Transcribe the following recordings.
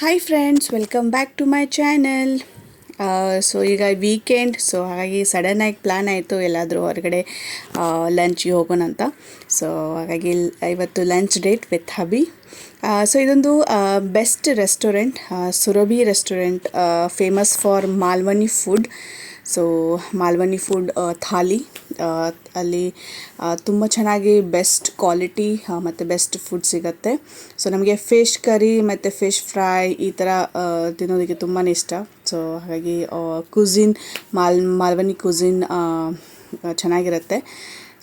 Hi friends, welcome back to my channel. So ಈಗ weekend, so ಹಾಗಾಗಿ ಸಡನ್ನಾಗಿ plan ಆಯಿತು ಎಲ್ಲಾದರೂ ಹೊರಗಡೆ ಲಂಚ್ಗೆ ಹೋಗೋಣ ಅಂತ. ಸೊ ಹಾಗಾಗಿ ಇವತ್ತು lunch date with hubby. So ಇದೊಂದು best restaurant, Surabhi restaurant, famous for Malvani food. So Malvani food thali, ಅಲ್ಲಿ ತುಂಬ ಚೆನ್ನಾಗಿ ಬೆಸ್ಟ್ ಕ್ವಾಲಿಟಿ ಮತ್ತು ಬೆಸ್ಟ್ ಫುಡ್ ಸಿಗುತ್ತೆ. ಸೊ ನಮಗೆ ಫಿಶ್ ಕರಿ ಮತ್ತು ಫಿಶ್ ಫ್ರೈ ಈ ಥರ ತಿನ್ನೋದಕ್ಕೆ ತುಂಬಾ ಇಷ್ಟ. ಸೊ ಹಾಗಾಗಿ ಕುಝಿನ್ ಮಾಲ್ವನಿ ಕುಝಿನ್ ಚೆನ್ನಾಗಿರುತ್ತೆ.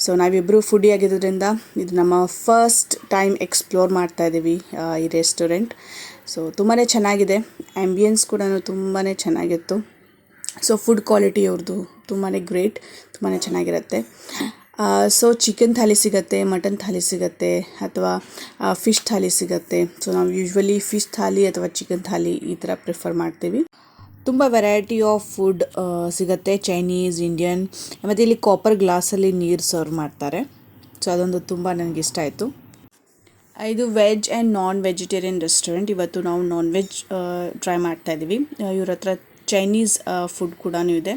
ಸೊ ನಾವಿಬ್ಬರು ಫುಡಿ ಆಗಿರೋದ್ರಿಂದ ಇದು ನಮ್ಮ ಫಸ್ಟ್ ಟೈಮ್ ಎಕ್ಸ್ಪ್ಲೋರ್ ಮಾಡ್ತಾಯಿದ್ದೀವಿ ಈ ರೆಸ್ಟೋರೆಂಟ್. ಸೊ ತುಂಬಾ ಚೆನ್ನಾಗಿದೆ, ಆ್ಯಂಬಿಯನ್ಸ್ ಕೂಡ ತುಂಬಾ ಚೆನ್ನಾಗಿತ್ತು. ಸೊ ಫುಡ್ ಕ್ವಾಲಿಟಿ ಅವ್ರದ್ದು ತುಂಬಾ ಗ್ರೇಟ್, ತುಂಬಾ ಚೆನ್ನಾಗಿರುತ್ತೆ. ಸೊ ಚಿಕನ್ ಥಾಲಿ ಸಿಗುತ್ತೆ, ಮಟನ್ ಥಾಲಿ ಸಿಗುತ್ತೆ, ಅಥವಾ ಫಿಶ್ ಥಾಲಿ ಸಿಗುತ್ತೆ. ಸೊ ನಾವು ಯೂಶ್ವಲಿ ಫಿಶ್ ಥಾಲಿ ಅಥವಾ ಚಿಕನ್ ಥಾಲಿ ಈ ಥರ ಪ್ರಿಫರ್ ಮಾಡ್ತೀವಿ. ತುಂಬ ವೆರೈಟಿ ಆಫ್ ಫುಡ್ ಸಿಗುತ್ತೆ, ಚೈನೀಸ್, ಇಂಡಿಯನ್, ಮತ್ತು ಇಲ್ಲಿ ಕಾಪರ್ ಗ್ಲಾಸಲ್ಲಿ ನೀರು ಸರ್ವ್ ಮಾಡ್ತಾರೆ. ಸೊ ಅದೊಂದು ತುಂಬ ನನಗೆ ಇಷ್ಟ ಆಯಿತು. ಇದು veg and non vegetarian restaurant. ಇವತ್ತು ನಾವು ನಾನ್ ವೆಜ್ ಟ್ರೈ ಮಾಡ್ತಾಯಿದ್ದೀವಿ. ಇವ್ರ ಹತ್ರ ಚೈನೀಸ್ ಫುಡ್ ಕೂಡ ಇದೆ.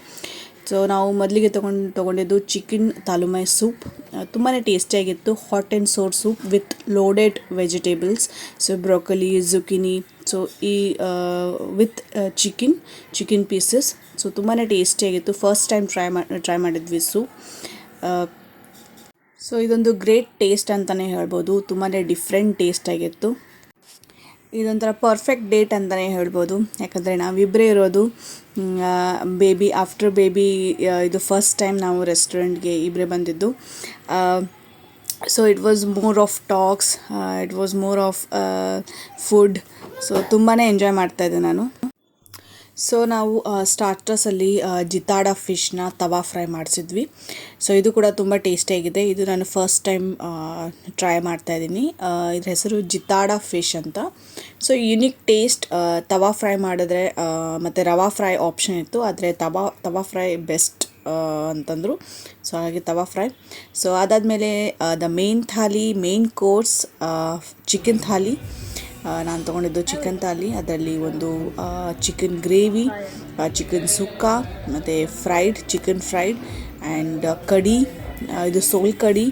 ಸೊ ನಾವು ಮೊದಲಿಗೆ ತೊಗೊಂಡಿದ್ದು ಚಿಕನ್ ತಾಲುಮೈ ಸೂಪ್. ತುಂಬಾ ಟೇಸ್ಟಿಯಾಗಿತ್ತು. Hot and sour soup with loaded vegetables, so broccoli, zucchini, so ಈ ವಿತ್ ಚಿಕನ್ ಪೀಸಸ್. ಸೊ ತುಂಬಾ ಟೇಸ್ಟಿಯಾಗಿತ್ತು. ಫಸ್ಟ್ ಟೈಮ್ ಟ್ರೈ ಮಾಡಿದ್ವಿ ಸೂಪ್. ಸೊ ಇದೊಂದು ಗ್ರೇಟ್ ಟೇಸ್ಟ್ ಅಂತಲೇ ಹೇಳ್ಬೋದು. ತುಂಬಾ ಡಿಫ್ರೆಂಟ್ ಟೇಸ್ಟ್ ಆಗಿತ್ತು. ಇದೊಂಥರ ಪರ್ಫೆಕ್ಟ್ ಡೇಟ್ ಅಂತಲೇ ಹೇಳ್ಬೋದು, ಯಾಕಂದರೆ ನಾವಿಬ್ಬರೇ ಇರೋದು. ಆಫ್ಟರ್ ಬೇಬಿ ಇದು ಫಸ್ಟ್ ಟೈಮ್ ನಾವು ರೆಸ್ಟೋರೆಂಟ್ಗೆ ಇಬ್ಬರೇ ಬಂದಿದ್ದು. So it was more of talks, it was more of food. So ತುಂಬಾ ಎಂಜಾಯ್ ಮಾಡ್ತಾಯಿದ್ದೆ ನಾನು. ಸೊ ನಾವು ಸ್ಟಾರ್ಟರ್ಸಲ್ಲಿ ಜಿತಾಡ ಫಿಶ್ನ ತವಾ ಫ್ರೈ ಮಾಡಿಸಿದ್ವಿ. ಸೊ ಇದು ಕೂಡ ತುಂಬ ಟೇಸ್ಟಿಯಾಗಿದೆ. ಇದು ನಾನು ಫಸ್ಟ್ ಟೈಮ್ ಟ್ರೈ ಮಾಡ್ತಾಯಿದ್ದೀನಿ. ಇದ್ರ ಹೆಸರು ಜಿತಾಡ ಫಿಶ್ ಅಂತ. So unique taste. Tawa fry ಮಾಡಿದ್ರೆ ಮತ್ತು ರವಾ ಫ್ರೈ ಆಪ್ಷನ್ ಇತ್ತು, ಆದರೆ ತವಾ ಫ್ರೈ ಬೆಸ್ಟ್ ಅಂತಂದರು. ಸೊ ಹಾಗಾಗಿ ತವಾ ಫ್ರೈ. ಸೊ ಅದಾದಮೇಲೆ the main course chicken thali. ನಾನು ತೊಗೊಂಡಿದ್ದು ಚಿಕನ್ ಥಾಲಿ. ಅದರಲ್ಲಿ ಒಂದು ಚಿಕನ್ ಗ್ರೇವಿ, ಚಿಕನ್ ಸುಕ್ಕ, ಮತ್ತು ಚಿಕನ್ ಫ್ರೈಡ್ ಆ್ಯಂಡ್ ಕಡಿ, ಇದು ಸೋಲ್ ಕಡಿ,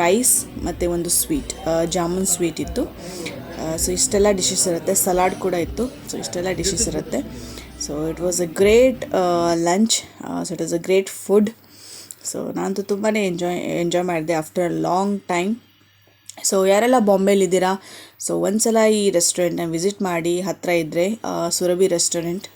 ರೈಸ್, ಮತ್ತು ಒಂದು ಸ್ವೀಟ್, ಜಾಮೂನ್ ಸ್ವೀಟ್ ಇತ್ತು. ಸೊ ಇಷ್ಟೆಲ್ಲ ಡಿಶಸ್ ಇರುತ್ತೆ. ಸಲಾಡ್ ಕೂಡ ಇತ್ತು. ಸೊ ಇಷ್ಟೆಲ್ಲ ಡಿಶಸ್ ಇರುತ್ತೆ. So it was a great lunch. So it was a great food. So ನಾನಂತೂ ತುಂಬಾ ಎಂಜಾಯ್ ಮಾಡಿದೆ after a long time. So ಯಾರೆಲ್ಲ ಬಾಂಬೆಲಿದ್ದೀರಾ, ಸೊ ಒಂದ್ಸಲ ಈ ರೆಸ್ಟೋರೆಂಟ್ನ ವಿಸಿಟ್ ಮಾಡಿ, ಹತ್ತಿರ ಇದ್ದರೆ ಸುರಭಿ ರೆಸ್ಟೋರೆಂಟ್.